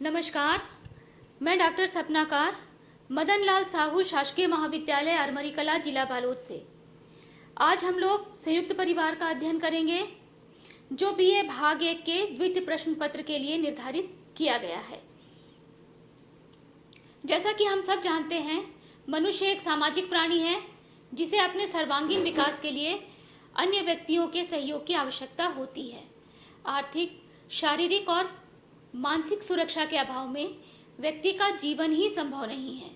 नमस्कार, मैं डॉक्टर सपनाकार मदन लाल साहू शासकीय महाविद्यालय आरमरी कला जिला बालोद से। आज हम लोग संयुक्त परिवार का अध्ययन करेंगे जो बीए भाग 1 के द्वितीय प्रश्न पत्र के लिए निर्धारित किया गया है। जैसा कि हम सब जानते हैं, मनुष्य एक सामाजिक प्राणी है जिसे अपने सर्वांगीण विकास के लिए अन्य व्यक्तियों के सहयोग की आवश्यकता होती है। आर्थिक, शारीरिक और मानसिक सुरक्षा के अभाव में व्यक्ति का जीवन ही संभव नहीं है।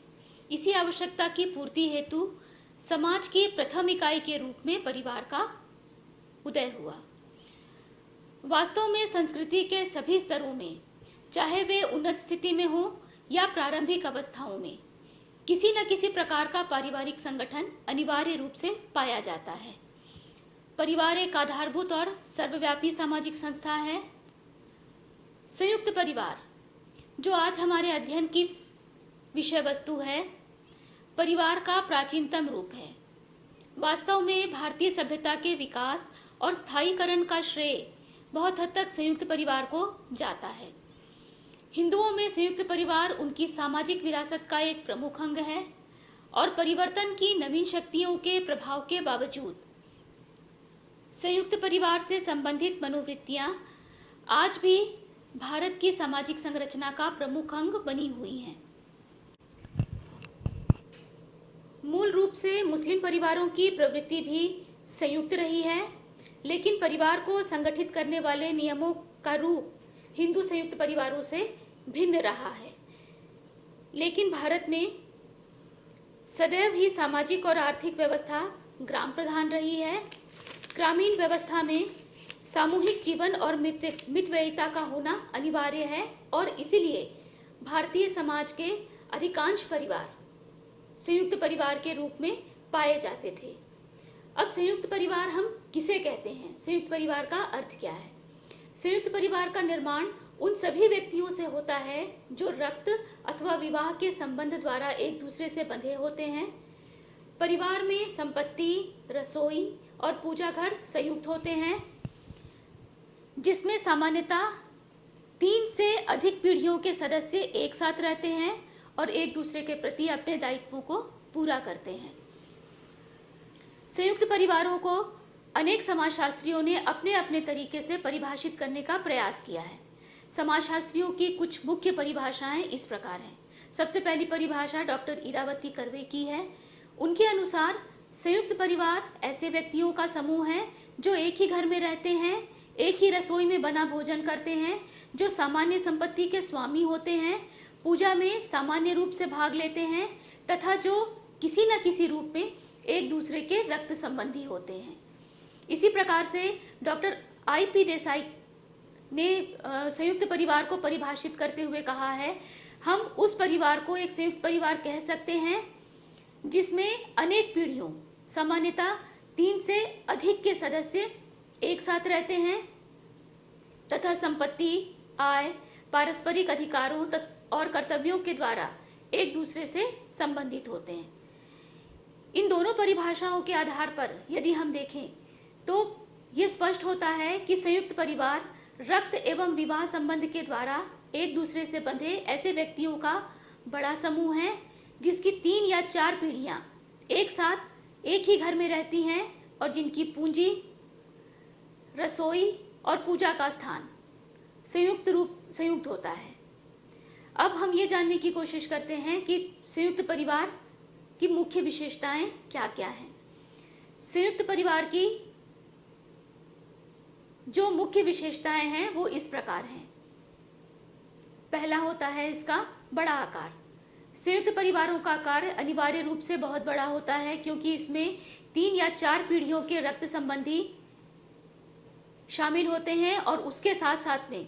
इसी आवश्यकता की पूर्ति हेतु समाज की प्रथम इकाई के रूप में परिवार का उदय हुआ। वास्तव में संस्कृति के सभी स्तरों में, चाहे वे उन्नत स्थिति में हो या प्रारंभिक अवस्थाओं में, किसी न किसी प्रकार का पारिवारिक संगठन अनिवार्य रूप से पाया जाता है। परिवार एक आधारभूत और सर्वव्यापी सामाजिक संस्था है। संयुक्त परिवार, जो आज हमारे अध्ययन की विषय वस्तु है, परिवार का प्राचीनतम रूप है। वास्तव में भारतीय सभ्यता के विकास और स्थायीकरण का श्रेय बहुत हद तक संयुक्त परिवार को जाता है। हिंदुओं में संयुक्त परिवार उनकी सामाजिक विरासत का एक प्रमुख अंग है और परिवर्तन की नवीन शक्तियों के प्रभाव के बावजूद संयुक्त परिवार से संबंधित मनोवृत्तियां आज भी भारत की सामाजिक संरचना का प्रमुख अंग बनी हुई हैं। मूल रूप से मुस्लिम परिवारों की प्रवृत्ति भी संयुक्त रही है, लेकिन परिवार को संगठित करने वाले नियमों का रूप हिंदू संयुक्त परिवारों से भिन्न रहा है। लेकिन भारत में सदैव ही सामाजिक और आर्थिक व्यवस्था ग्राम प्रधान रही है। ग्रामीण व्यवस्था में सामूहिक जीवन और मितव्ययिता का होना अनिवार्य है और इसीलिए भारतीय समाज के अधिकांश परिवार संयुक्त परिवार के रूप में पाए जाते थे। अब संयुक्त परिवार हम किसे कहते हैं? संयुक्त परिवार का अर्थ क्या है? संयुक्त परिवार का निर्माण उन सभी व्यक्तियों से होता है जो रक्त अथवा विवाह के संबंध द्वारा एक दूसरे से बंधे होते हैं। परिवार में संपत्ति, रसोई और पूजा घर संयुक्त होते हैं, जिसमें सामान्यतः 3 से अधिक पीढ़ियों के सदस्य एक साथ रहते हैं और एक दूसरे के प्रति अपने दायित्वों को पूरा करते हैं। संयुक्त परिवारों को अनेक समाजशास्त्रियों ने अपने अपने तरीके से परिभाषित करने का प्रयास किया है। समाजशास्त्रियों की कुछ मुख्य परिभाषाएं इस प्रकार हैं। सबसे पहली परिभाषा डॉक्टर इरावती कर्वे की है। उनके अनुसार संयुक्त परिवार ऐसे व्यक्तियों का समूह है जो एक ही घर में रहते हैं, एक ही रसोई में बना भोजन करते हैं, जो सामान्य संपत्ति के स्वामी होते हैं, पूजा में सामान्य रूप से भाग लेते हैं तथा जो किसी न किसी रूप में एक दूसरे के रक्त संबंधी होते हैं। इसी प्रकार से डॉक्टर I.P. देसाई ने संयुक्त परिवार को परिभाषित करते हुए कहा है, हम उस परिवार को एक संयुक्त परिवार कह सकते हैं जिसमें अनेक पीढ़ियों, सामान्यतः 3 से अधिक के सदस्य एक साथ रहते हैं तथा संपत्ति, आय, पारस्परिक अधिकारों और कर्तव्यों के द्वारा एक दूसरे से संबंधित होते हैं। इन दोनों परिभाषाओं के आधार पर यदि हम देखें तो ये स्पष्ट होता है कि संयुक्त परिवार रक्त एवं विवाह संबंध के द्वारा एक दूसरे से बंधे ऐसे व्यक्तियों का बड़ा समूह है जिसकी 3 या 4 पीढ़ियां एक साथ एक ही घर में रहती हैं और जिनकी पूंजी, रसोई और पूजा का स्थान संयुक्त होता है। अब हम ये जानने की कोशिश करते हैं कि संयुक्त परिवार की मुख्य विशेषताएं क्या क्या हैं। संयुक्त परिवार की जो मुख्य विशेषताएं हैं वो इस प्रकार हैं। पहला होता है इसका बड़ा आकार। संयुक्त परिवारों का आकार अनिवार्य रूप से बहुत बड़ा होता है क्योंकि इसमें 3 या 4 पीढ़ियों के रक्त संबंधी शामिल होते हैं और उसके साथ साथ में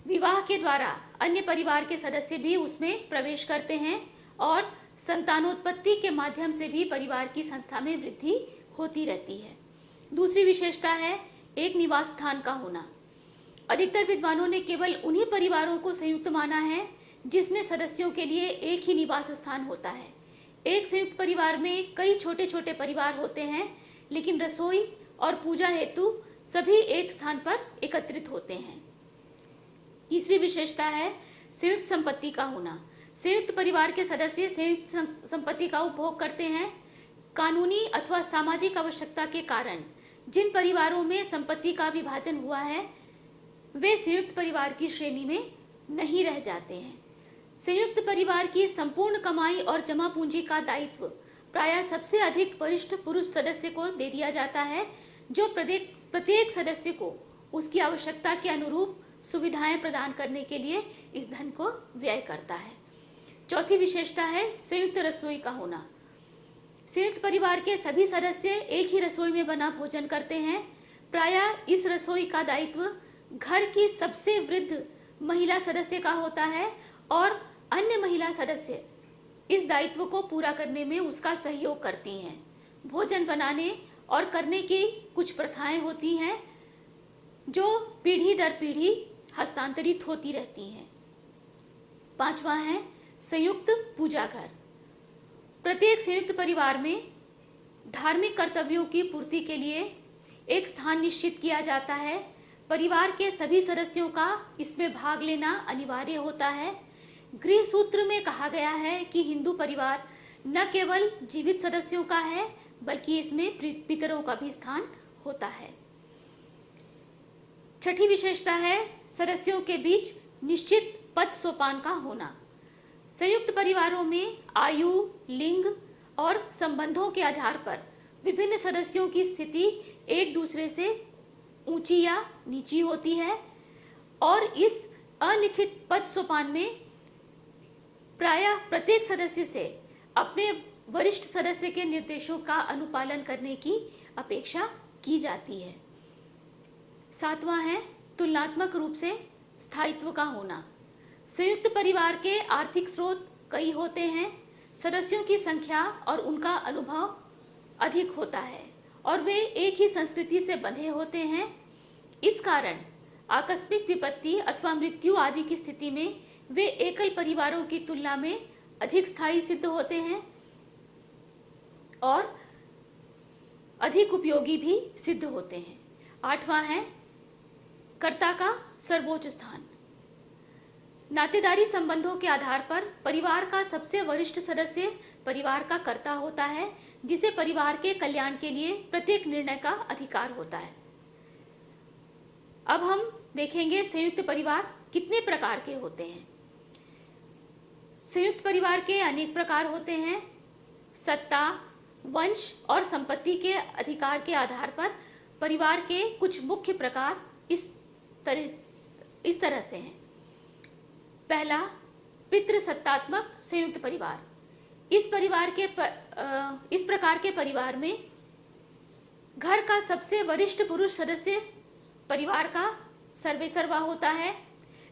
विवाह के द्वारा अन्य परिवार के सदस्य भी उसमें प्रवेश करते हैं और संतानोत्पत्ति के माध्यम से भी परिवार की संस्था में वृद्धि होती रहती है। दूसरी विशेषता है एक निवास स्थान का होना। अधिकतर विद्वानों ने केवल उन्हीं परिवारों को संयुक्त माना है जिसमें सदस्यों के लिए एक ही निवास स्थान होता है। एक संयुक्त परिवार में कई छोटे छोटे परिवार होते हैं, लेकिन रसोई और पूजा हेतु सभी एक स्थान पर एकत्रित होते हैं। तीसरी विशेषता है संयुक्त संपत्ति का होना। संयुक्त परिवार के सदस्य संयुक्त संपत्ति का उपभोग करते हैं। कानूनी अथवा सामाजिक आवश्यकता के कारण जिन परिवारों में संपत्ति का विभाजन हुआ है वे संयुक्त परिवार की श्रेणी में नहीं रह जाते हैं। संयुक्त परिवार की संपूर्ण कमाई और जमा पूंजी का दायित्व प्रायः सबसे अधिक वरिष्ठ पुरुष सदस्य को दे दिया जाता है, जो प्रत्येक सदस्य को उसकी आवश्यकता के अनुरूप सुविधाएं प्रदान करने के लिए इस धन को व्यय करता है। चौथी विशेषता है संयुक्त रसोई का होना। संयुक्त परिवार के सभी सदस्य एक ही रसोई में बना भोजन करते हैं। प्रायः इस रसोई का दायित्व घर की सबसे वृद्ध महिला सदस्य का होता है और अन्य महिला सदस्य इस दायित्व को पूरा करने में उसका सहयोग करती हैं। भोजन बनाने और करने की कुछ प्रथाएं होती हैं जो पीढ़ी दर पीढ़ी हस्तांतरित होती रहती हैं। पांचवा है संयुक्त पूजा घर। प्रत्येक संयुक्त परिवार में धार्मिक कर्तव्यों की पूर्ति के लिए एक स्थान निश्चित किया जाता है। परिवार के सभी सदस्यों का इसमें भाग लेना अनिवार्य होता है। गृह सूत्र में कहा गया है कि हिंदू परिवार न केवल जीवित सदस्यों का है बल्कि इसमें पितरों का भी स्थान होता है। छठी विशेषता है सदस्यों के बीच निश्चित पद सोपान का होना। संयुक्त परिवारों में आयु, लिंग और संबंधों के आधार पर विभिन्न सदस्यों की स्थिति एक दूसरे से ऊंची या नीची होती है और इस अलिखित पद सोपान में प्रायः प्रत्येक सदस्य से अपने वरिष्ठ सदस्य के निर्देशों का अनुपालन करने की अपेक्षा की जाती है। सातवां है तुलनात्मक रूप से स्थायित्व का होना। संयुक्त परिवार के आर्थिक स्रोत कई होते हैं। सदस्यों की संख्या और उनका अनुभव अधिक होता है और वे एक ही संस्कृति से बंधे होते हैं। इस कारण आकस्मिक विपत्ति अथवा मृत्यु आदि की स्थिति में वे एकल परिवारों की तुलना में अधिक स्थायी सिद्ध होते हैं और अधिक उपयोगी भी सिद्ध होते हैं। आठवां है कर्ता का सर्वोच्च स्थान। नातेदारी संबंधों के आधार पर परिवार का सबसे वरिष्ठ सदस्य परिवार का कर्ता होता है, जिसे परिवार के कल्याण के लिए प्रत्येक निर्णय का अधिकार होता है। अब हम देखेंगे संयुक्त परिवार कितने प्रकार के होते हैं। संयुक्त परिवार के अनेक प्रकार होते हैं। सत्ता, वंश और संपत्ति के अधिकार के आधार पर परिवार के कुछ मुख्य प्रकार इस तरह से हैं। पहला, पितृसत्तात्मक संयुक्त परिवार। इस प्रकार के परिवार में घर का सबसे वरिष्ठ पुरुष सदस्य परिवार का सर्वेसर्वा होता है।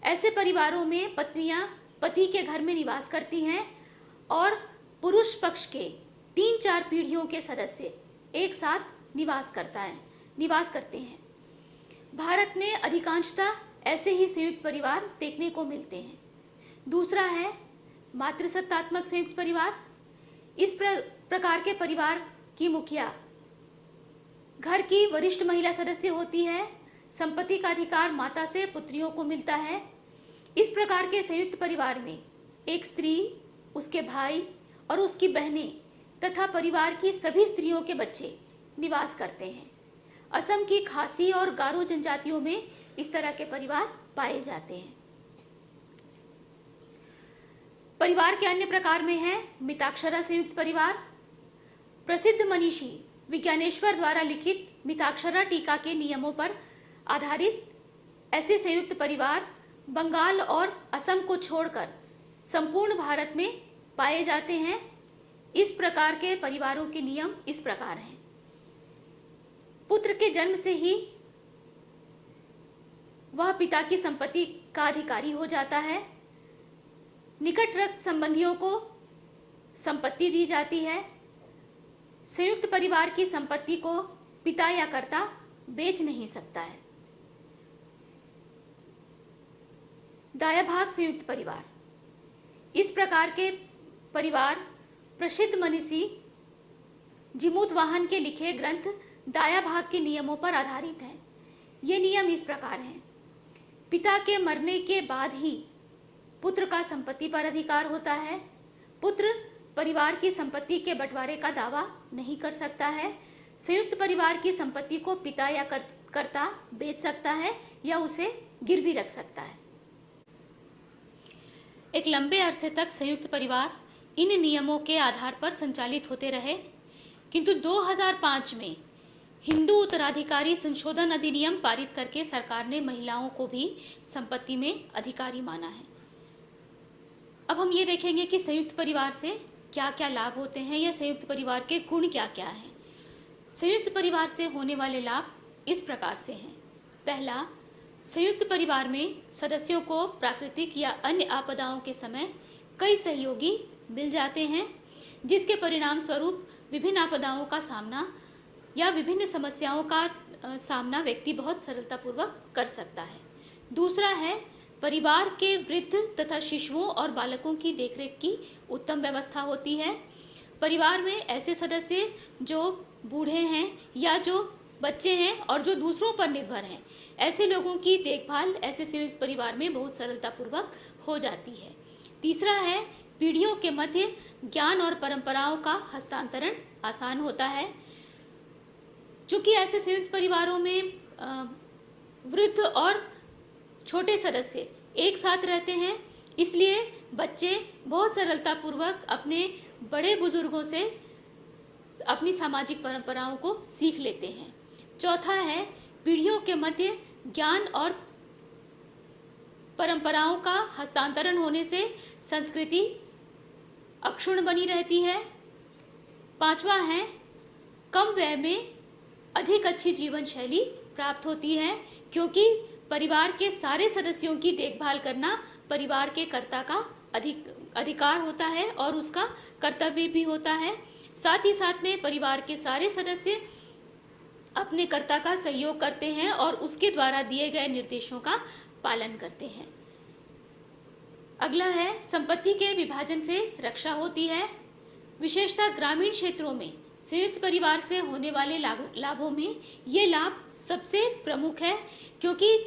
ऐसे परिवारों में पत्नियां पति के घर में निवास करती हैं और पुरुष पक्ष के 3-4 पीढ़ियों के सदस्य एक साथ निवास करते हैं। भारत में अधिकांशतः ऐसे ही संयुक्त परिवार देखने को मिलते हैं। दूसरा है मातृसत्तात्मक संयुक्त परिवार। इस प्रकार के परिवार की मुखिया घर की वरिष्ठ महिला सदस्य होती है। संपत्ति का अधिकार माता से पुत्रियों को मिलता है। इस प्रकार के संयुक्त परिवार में एक स्त्री, उसके भाई और उसकी बहनें तथा परिवार की सभी स्त्रियों के बच्चे निवास करते हैं। असम की खासी और गारो जनजातियों में इस तरह के परिवार पाए जाते हैं। परिवार के अन्य प्रकार में है मिताक्षरा संयुक्त परिवार। प्रसिद्ध मनीषी विज्ञानेश्वर द्वारा लिखित मिताक्षरा टीका के नियमों पर आधारित ऐसे संयुक्त परिवार बंगाल और असम को छोड़कर संपूर्ण भारत में पाए जाते हैं। इस प्रकार के परिवारों के नियम इस प्रकार हैं। पुत्र के जन्म से ही वह पिता की संपत्ति का अधिकारी हो जाता है। निकट रक्त संबंधियों को संपत्ति दी जाती है। संयुक्त परिवार की संपत्ति को पिता या कर्ता बेच नहीं सकता है। दाया भाग संयुक्त परिवार। इस प्रकार के परिवार प्रसिद्ध मनीषी जिमूत वाहन के लिखे ग्रंथ दाया भाग के नियमों पर आधारित हैं। ये नियम इस प्रकार हैं। पिता के मरने के बाद ही पुत्र का संपत्ति पर अधिकार होता है। पुत्र परिवार की संपत्ति के बंटवारे का दावा नहीं कर सकता है। संयुक्त परिवार की संपत्ति को पिता या कर्ता बेच सकता है या उसे गिरवी रख सकता है। एक लंबे अरसे तक संयुक्त परिवार इन नियमों के आधार पर संचालित होते रहे, किंतु 2005 में हिंदू उत्तराधिकारी संशोधन अधिनियम पारित करके सरकार ने महिलाओं को भी संपत्ति में अधिकारी माना है। अब हम ये देखेंगे कि संयुक्त परिवार से क्या क्या लाभ होते हैं या संयुक्त परिवार के गुण क्या क्या हैं। संयुक्त परिवार से होने वाले लाभ इस प्रकार से हैं। पहला, संयुक्त परिवार में सदस्यों को प्राकृतिक या अन्य आपदाओं के समय कई सहयोगी मिल जाते हैं, जिसके परिणाम स्वरूप विभिन्न आपदाओं का सामना या विभिन्न समस्याओं का सामना व्यक्ति बहुत सरलतापूर्वक कर सकता है। दूसरा है, परिवार के वृद्ध तथा शिशुओं और बालकों की देखरेख की उत्तम व्यवस्था होती है। परिवार में ऐसे सदस्य जो बूढ़े हैं या जो बच्चे हैं और जो दूसरों पर निर्भर हैं, ऐसे लोगों की देखभाल ऐसे संयुक्त परिवार में बहुत सरलतापूर्वक हो जाती है। तीसरा है, पीढ़ियों के मध्य ज्ञान और परंपराओं का हस्तांतरण आसान होता है। चूंकि ऐसे संयुक्त परिवारों में वृद्ध और छोटे सदस्य एक साथ रहते हैं, इसलिए बच्चे बहुत सरलतापूर्वक अपने बड़े बुजुर्गों से अपनी सामाजिक परंपराओं को सीख लेते हैं। चौथा है, पीढ़ियों के मध्य ज्ञान और परंपराओं का हस्तांतरण होने से संस्कृति अक्षुण्ण बनी रहती है। पांचवा है, कम व्यय में अधिक अच्छी जीवन शैली प्राप्त होती है, क्योंकि परिवार के सारे सदस्यों की देखभाल करना परिवार के कर्ता का अधिकार होता है और उसका कर्तव्य भी होता है। साथ ही साथ में परिवार के सारे सदस्य अपने कर्ता का सहयोग करते हैं और उसके द्वारा दिए गए निर्देशों का पालन करते हैं। अगला है, संपत्ति के विभाजन से रक्षा होती है। विशेषतः ग्रामीण क्षेत्रों में संयुक्त परिवार से होने वाले लाभों में ये लाभ सबसे प्रमुख है, क्योंकि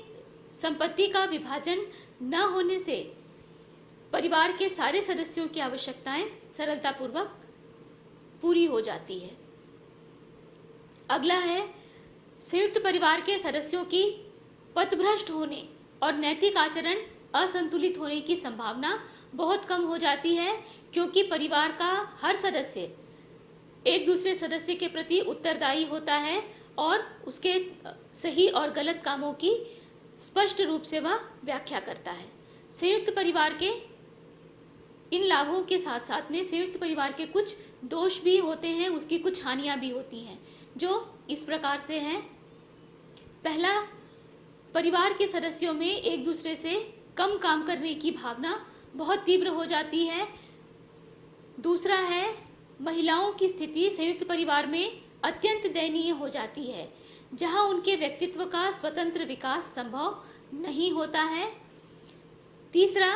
संपत्ति का विभाजन न होने से परिवार के सारे सदस्यों की आवश्यकताएं सरलतापूर्वक पूरी हो जाती है। अगला है, संयुक्त परिवार के सदस्यों की पथभ्रष्ट होने और नैतिक आचरण असंतुलित होने की संभावना बहुत कम हो जाती है, क्योंकि परिवार का हर सदस्य एक दूसरे सदस्य के प्रति उत्तरदायी होता है और उसके सही और गलत कामों की स्पष्ट रूप से वह व्याख्या करता है। संयुक्त परिवार के इन लाभों के साथ साथ में संयुक्त परिवार के कुछ दोष भी होते हैं, उसकी कुछ हानियां भी होती हैं, जो इस प्रकार से हैं। पहला, परिवार के सदस्यों में एक दूसरे से कम काम करने की भावना बहुत तीव्र हो जाती है। दूसरा है, महिलाओं की स्थिति संयुक्त परिवार में अत्यंत दयनीय हो जाती है, जहां उनके व्यक्तित्व का स्वतंत्र विकास संभव नहीं होता है। तीसरा,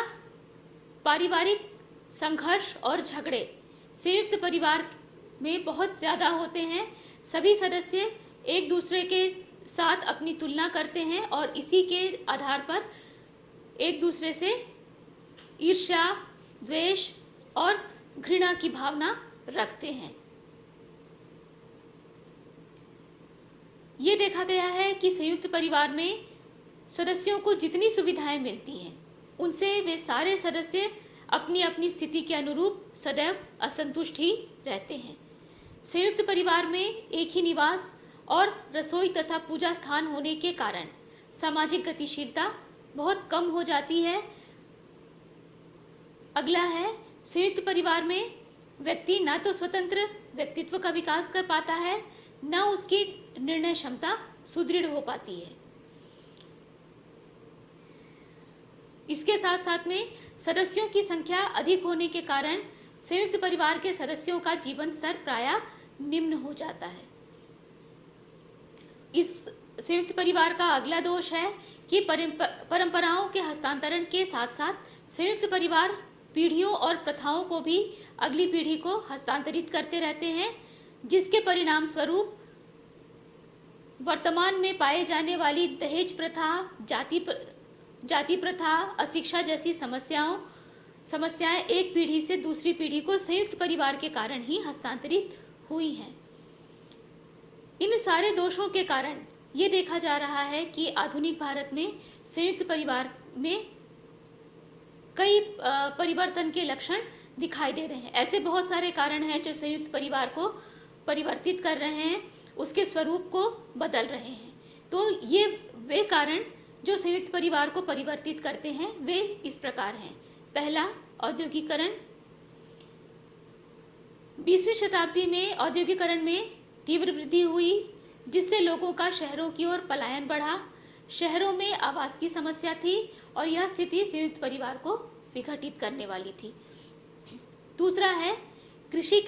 पारिवारिक संघर्ष और झगड़े संयुक्त परिवार में बहुत ज़्यादा होते हैं। सभी सदस्य एक दूसरे के साथ अपनी तुलना करते हैं और इसी के आधार पर एक दूसरे से ईर्ष्या, द्वेष और घृणा की भावना रखते हैं। ये देखा गया है कि संयुक्त परिवार में सदस्यों को जितनी सुविधाएं मिलती हैं, उनसे वे सारे सदस्य अपनी अपनी स्थिति के अनुरूप सदैव असंतुष्ट ही रहते हैं। संयुक्त परिवार में एक ही निवास और रसोई तथा पूजा स्थान होने के कारण सामाजिक गतिशीलता बहुत कम हो जाती है। अगला है, संयुक्त परिवार में व्यक्ति न तो स्वतंत्र व्यक्तित्व का विकास कर पाता है, न उसकी निर्णय क्षमता सुदृढ़ हो पाती है। इसके साथ साथ में सदस्यों की संख्या अधिक होने के कारण संयुक्त परिवार के सदस्यों का जीवन स्तर प्रायः निम्न हो जाता है। इस संयुक्त परिवार का अगला दोष है कि परंपराओं के हस्तांतरण के साथ साथ संयुक्त परिवार पीढ़ियों और प्रथाओं को भी अगली पीढ़ी को हस्तांतरित करते रहते हैं, जिसके परिणाम स्वरूप वर्तमान में पाए जाने वाली दहेज प्रथा, जाति प्रथा, अशिक्षा जैसी समस्याओं समस्याएं एक पीढ़ी से दूसरी पीढ़ी को संयुक्त परिवार के कारण ही हस्तांतरित हुई हैं। इन सारे दोषों के कारण ये देखा जा रहा है कि आधुनिक भारत में संयुक्त परिवार में कई परिवर्तन के लक्षण दिखाई दे रहे हैं। ऐसे बहुत सारे कारण हैं जो संयुक्त परिवार को परिवर्तित कर रहे हैं, उसके स्वरूप को बदल रहे हैं। तो ये वे कारण जो संयुक्त परिवार को परिवर्तित करते हैं वे इस प्रकार हैं। पहला, औद्योगिकरण। 20वीं शताब्दी में औद्योगिकरण में तीव्र वृद्धि हुई, जिससे लोगों का शहरों की ओर पलायन बढ़ा। शहरों में आवास की समस्या थी और यह स्थिति संयुक्त परिवार को विघटित करने वाली थी। दूसरा है, कृषि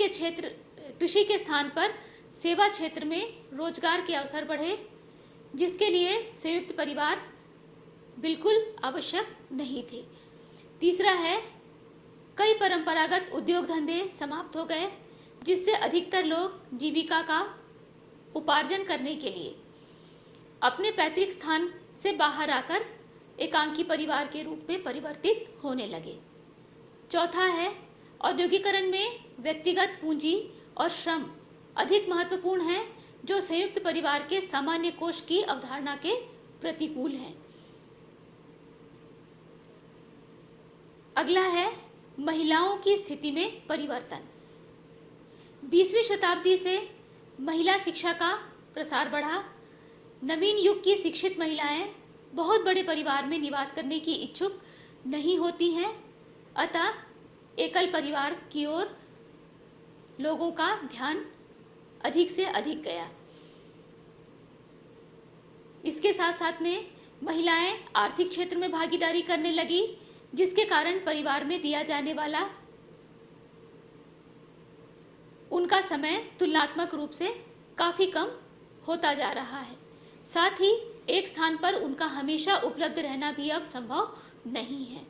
के स्थान पर सेवा क्षेत्र में रोजगार के अवसर बढ़े, जिसके लिए संयुक्त परिवार बिल्कुल आवश्यक नहीं थे। तीसरा है, कई परंपरागत उद्योग धंधे समाप्त हो गए, जिससे अधिकतर लोग जीविका का उपार्जन करने के लिए अपने पैतृक स्थान से बाहर आकर एकांकी परिवार के रूप में परिवर्तित होने लगे। चौथा है, औद्योगिकरण में व्यक्तिगत पूंजी और श्रम अधिक महत्वपूर्ण है, जो संयुक्त परिवार के सामान्य कोष की अवधारणा के प्रतिकूल है। अगला है, महिलाओं की स्थिति में परिवर्तन। 20वीं शताब्दी से महिला शिक्षा का प्रसार बढ़ा। नवीन युग की शिक्षित महिलाएं बहुत बड़े परिवार में निवास करने की इच्छुक नहीं होती हैं, अतः एकल परिवार की ओर लोगों का ध्यान अधिक से अधिक गया। इसके साथ साथ में महिलाएं आर्थिक क्षेत्र में भागीदारी करने लगी, जिसके कारण परिवार में दिया जाने वाला उनका समय तुलनात्मक रूप से काफ़ी कम होता जा रहा है। साथ ही एक स्थान पर उनका हमेशा उपलब्ध रहना भी अब संभव नहीं है।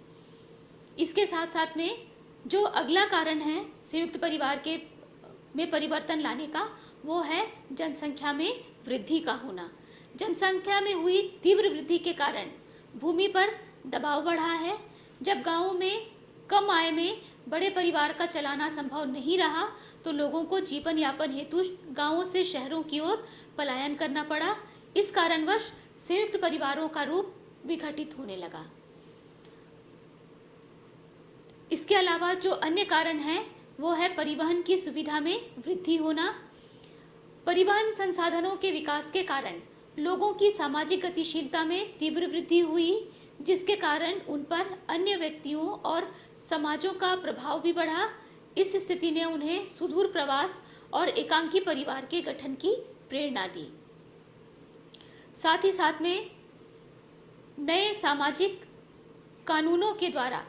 इसके साथ साथ में जो अगला कारण है संयुक्त परिवार के में परिवर्तन लाने का, वो है जनसंख्या में वृद्धि का होना। जनसंख्या में हुई तीव्र वृद्धि के कारण भूमि पर दबाव बढ़ा है। जब गांवों में कम आय में बड़े परिवार का चलाना संभव नहीं रहा, तो लोगों को जीवन यापन हेतु गांवों से शहरों की ओर पलायन करना पड़ा। इस कारणवश संयुक्त परिवारों का रूप विघटित होने लगा। इसके अलावा जो अन्य कारण है वो है परिवहन की सुविधा में वृद्धि होना। परिवहन संसाधनों के विकास के कारण लोगों की सामाजिक गतिशीलता में तीव्र वृद्धि हुई, जिसके कारण उन पर अन्य व्यक्तियों और समाजों का प्रभाव भी बढ़ा। इस स्थिति ने उन्हें सुदूर प्रवास और एकांकी परिवार के गठन की प्रेरणा दी। साथ ही साथ में नए सामाजिक कानूनों के द्वारा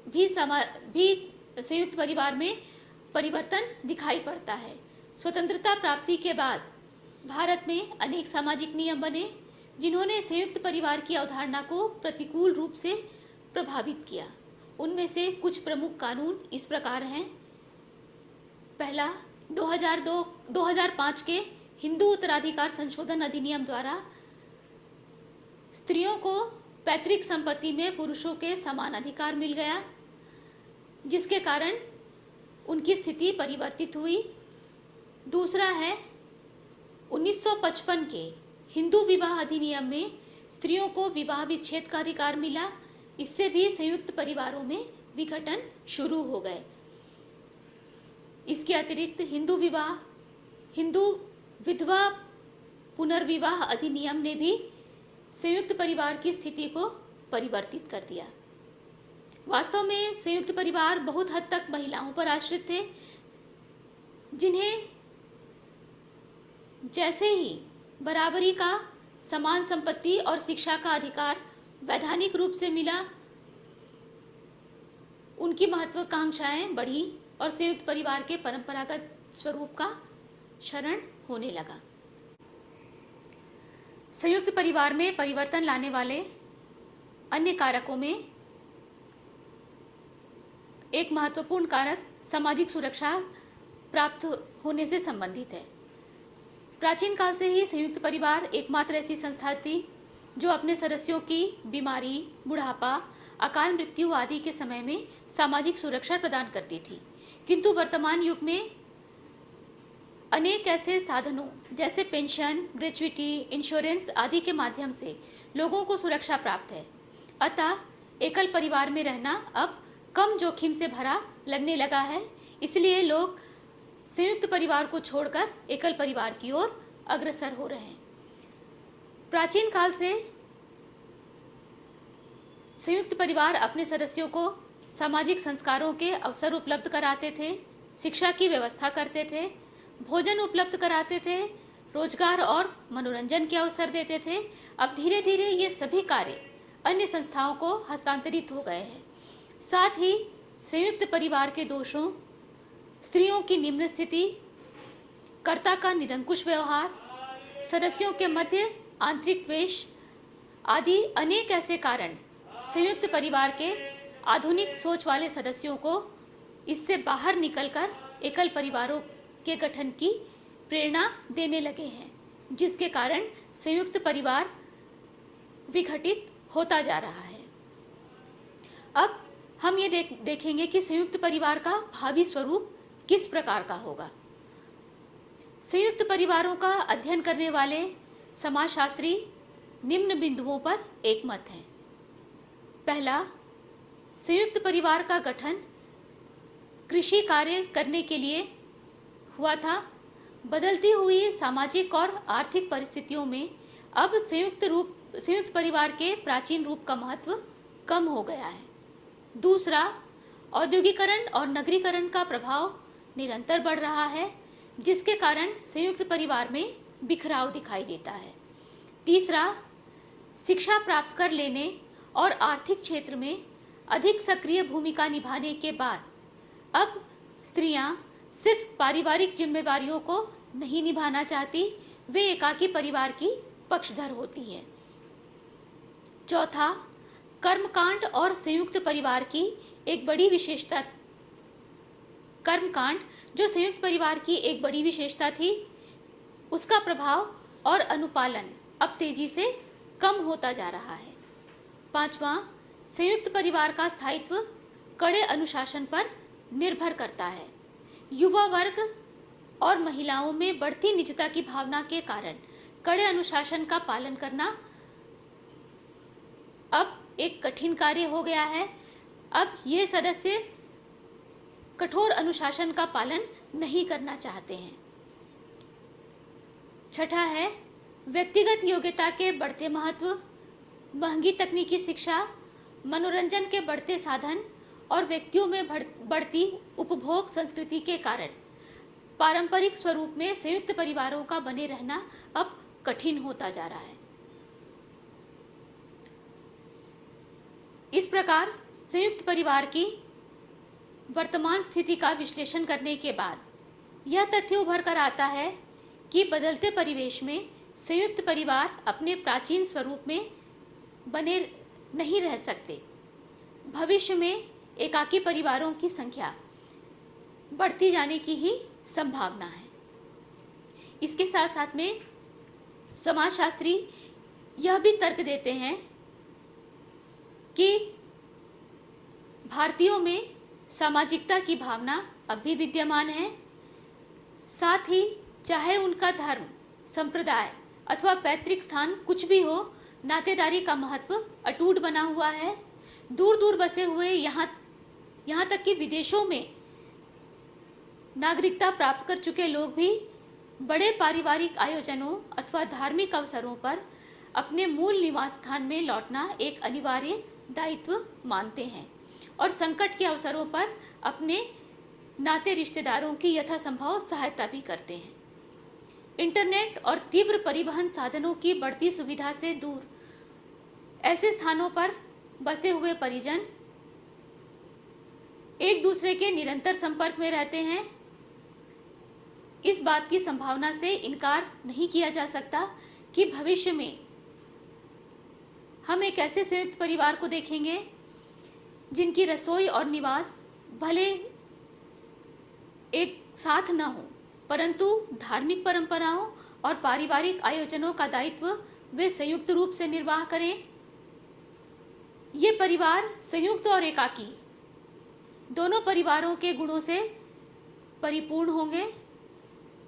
भी संयुक्त परिवार में परिवर्तन दिखाई पड़ता है। स्वतंत्रता प्राप्ति के बाद भारत में अनेक सामाजिक नियम बने, जिन्होंने संयुक्त परिवार की अवधारणा को प्रतिकूल रूप से प्रभावित किया। उनमें से कुछ प्रमुख कानून इस प्रकार हैं। पहला, 2005 के हिंदू उत्तराधिकार संशोधन अधिनियम द्वारा स्त्रियों को पैतृक संपत्ति में पुरुषों के समान अधिकार मिल गया, जिसके कारण उनकी स्थिति परिवर्तित हुई। दूसरा है 1955 के हिंदू विवाह अधिनियम में स्त्रियों को विवाह विच्छेद का अधिकार मिला। इससे भी संयुक्त परिवारों में विघटन शुरू हो गए। इसके अतिरिक्त हिंदू विधवा पुनर्विवाह अधिनियम ने भी संयुक्त परिवार की स्थिति को परिवर्तित कर दिया। वास्तव में संयुक्त परिवार बहुत हद तक महिलाओं पर आश्रित थे, जिन्हें जैसे ही बराबरी का, समान संपत्ति और शिक्षा का अधिकार वैधानिक रूप से मिला, उनकी महत्वाकांक्षाएं बढ़ी और संयुक्त परिवार के परंपरागत स्वरूप का क्षरण होने लगा। संयुक्त परिवार में परिवर्तन लाने वाले अन्य कारकों में एक महत्वपूर्ण कारक सामाजिक सुरक्षा प्राप्त होने से संबंधित है। प्राचीन काल से ही संयुक्त परिवार एकमात्र ऐसी संस्था थी जो अपने सदस्यों की बीमारी, बुढ़ापा अकाल मृत्यु आदि के समय में सामाजिक सुरक्षा प्रदान करती थी, किंतु वर्तमान युग में अनेक ऐसे साधनों जैसे पेंशन, ग्रेच्युटी, इंश्योरेंस आदि के माध्यम से लोगों को सुरक्षा प्राप्त है। अतः एकल परिवार में रहना अब कम जोखिम से भरा लगने लगा है, इसलिए लोग संयुक्त परिवार को छोड़कर एकल परिवार की ओर अग्रसर हो रहे हैं। प्राचीन काल से संयुक्त परिवार अपने सदस्यों को सामाजिक संस्कारों के अवसर उपलब्ध कराते थे, शिक्षा की व्यवस्था करते थे, भोजन उपलब्ध कराते थे, रोजगार और मनोरंजन के अवसर देते थे। अब धीरे धीरे ये सभी कार्य अन्य संस्थाओं को हस्तांतरित हो गए हैं। साथ ही संयुक्त परिवार के दोषों, स्त्रियों की निम्न स्थिति, कर्ता का निरंकुश व्यवहार, सदस्यों के मध्य आंतरिक द्वेष आदि अनेक ऐसे कारण संयुक्त परिवार के आधुनिक सोच वाले सदस्यों को इससे बाहर निकलकर एकल परिवारों के गठन की प्रेरणा देने लगे हैं, जिसके कारण संयुक्त परिवार विघटित होता जा रहा है। अब हम ये देखेंगे कि संयुक्त परिवार का भावी स्वरूप किस प्रकार का होगा। संयुक्त परिवारों का अध्ययन करने वाले समाजशास्त्री निम्न बिंदुओं पर एकमत हैं। पहला, संयुक्त परिवार का गठन कृषि कार्य करने के लिए हुआ था। बदलती हुई सामाजिक और आर्थिक परिस्थितियों में अब संयुक्त परिवार के प्राचीन रूप का महत्व कम हो गया है। दूसरा, औद्योगिकरण और नगरीकरण का प्रभाव निरंतर बढ़ रहा है, जिसके कारण संयुक्त परिवार में बिखराव दिखाई देता है। तीसरा, शिक्षा प्राप्त कर लेने और आर्थिक क्षेत्र में अधिक सक्रिय भूमिका निभाने के बाद अब स्त्रियां सिर्फ पारिवारिक जिम्मेदारियों को नहीं निभाना चाहती, वे एकाकी परिवार की पक्षधर होती हैं। चौथा, कर्मकांड और संयुक्त परिवार की एक बड़ी विशेषता, कर्मकांड जो संयुक्त परिवार की एक बड़ी विशेषता थी, उसका प्रभाव और अनुपालन अब तेजी से कम होता जा रहा है। पांचवा, संयुक्त परिवार का स्थायित्व कड़े अनुशासन पर निर्भर करता है। युवा वर्ग और महिलाओं में बढ़ती निजता की भावना के कारण कड़े अनुशासन का पालन करना अब एक कठिन कार्य हो गया है। अब ये सदस्य कठोर अनुशासन का पालन नहीं करना चाहते हैं। छठा है, व्यक्तिगत योग्यता के बढ़ते महत्व, महंगी तकनीकी शिक्षा, मनोरंजन के बढ़ते साधन और व्यक्तियों में बढ़ती उपभोग संस्कृति के कारण पारंपरिक स्वरूप में संयुक्त परिवारों का बने रहना अब कठिन होता जा रहा है। इस प्रकार संयुक्त परिवार की वर्तमान स्थिति का विश्लेषण करने के बाद यह तथ्य उभर कर आता है कि बदलते परिवेश में संयुक्त परिवार अपने प्राचीन स्वरूप में बने नहीं रह सकते। भविष्य में एकाकी परिवारों की संख्या बढ़ती जाने की ही संभावना है। इसके साथ साथ में समाजशास्त्री यह भी तर्क देते हैं कि भारतीयों में सामाजिकता की भावना अब भी विद्यमान है। साथ ही चाहे उनका धर्म, संप्रदाय अथवा पैतृक स्थान कुछ भी हो, नातेदारी का महत्व अटूट बना हुआ है। दूर दूर बसे हुए यहाँ तक कि विदेशों में नागरिकता प्राप्त कर चुके लोग भी बड़े पारिवारिक आयोजनों अथवा धार्मिक अवसरों पर अपने मूल निवास स्थान में लौटना एक अनिवार्य दायित्व मानते हैं और संकट के अवसरों पर अपने नाते रिश्तेदारों की यथासंभव सहायता भी करते हैं। इंटरनेट और तीव्र परिवहन साधनों की बढ़ती सुविधा से दूर ऐसे स्थानों पर बसे हुए परिजन एक दूसरे के निरंतर संपर्क में रहते हैं। इस बात की संभावना से इनकार नहीं किया जा सकता कि भविष्य में हम एक ऐसे संयुक्त परिवार को देखेंगे जिनकी रसोई और निवास भले एक साथ न हो, परंतु धार्मिक परंपराओं और पारिवारिक आयोजनों का दायित्व वे संयुक्त रूप से निर्वाह करें। ये परिवार संयुक्त और एकाकी दोनों परिवारों के गुणों से परिपूर्ण होंगे।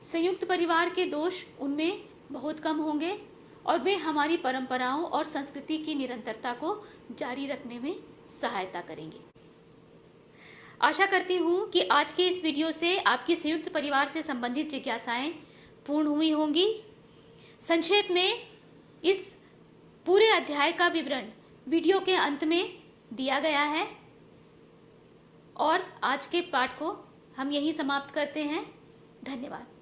संयुक्त परिवार के दोष उनमें बहुत कम होंगे और वे हमारी परंपराओं और संस्कृति की निरंतरता को जारी रखने में सहायता करेंगे। आशा करती हूँ कि आज के इस वीडियो से आपकी संयुक्त परिवार से संबंधित जिज्ञासाएं पूर्ण हुई होंगी। संक्षेप में इस पूरे अध्याय का विवरण वीडियो के अंत में दिया गया है और आज के पाठ को हम यहीं समाप्त करते हैं। धन्यवाद।